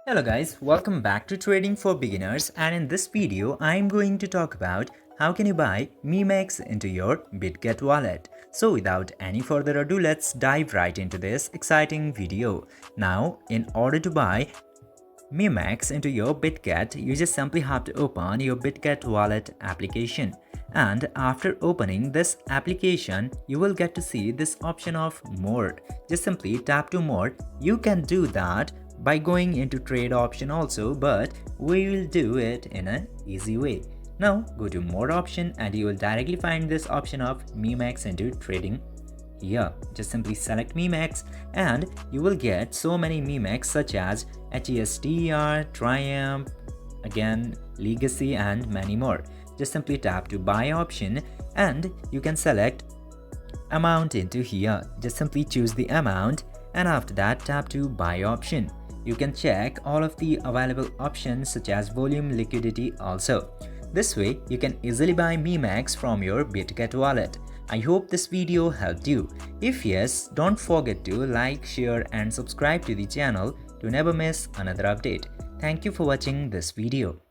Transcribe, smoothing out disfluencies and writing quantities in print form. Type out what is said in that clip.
Hello guys, welcome back to Trading for Beginners, and in this video I'm going to talk about how can you buy MEMEX into your Bitget wallet. So without any further ado, let's dive right into this exciting video. Now, in order to buy MEMEX into your Bitget, you just simply have to open your Bitget wallet application. And after opening this application, you will get to see this option of more. Just simply tap to more. You can do that by going into trade option also, but we will do it in an easy way. Now go to more option and you will directly find this option of MEMEX into trading. Here, just simply select MEMEX and you will get so many MEMEX such as HESTR, Triumph, again Legacy and many more. Just simply tap to buy option and you can select amount into here. Just simply choose the amount and after that tap to buy option. You can check all of the available options such as volume, liquidity also. This way you can easily buy MEMEX from your Bitget wallet. I hope this video helped you. If yes, don't forget to like, share and subscribe to the channel to never miss another update. Thank you for watching this video.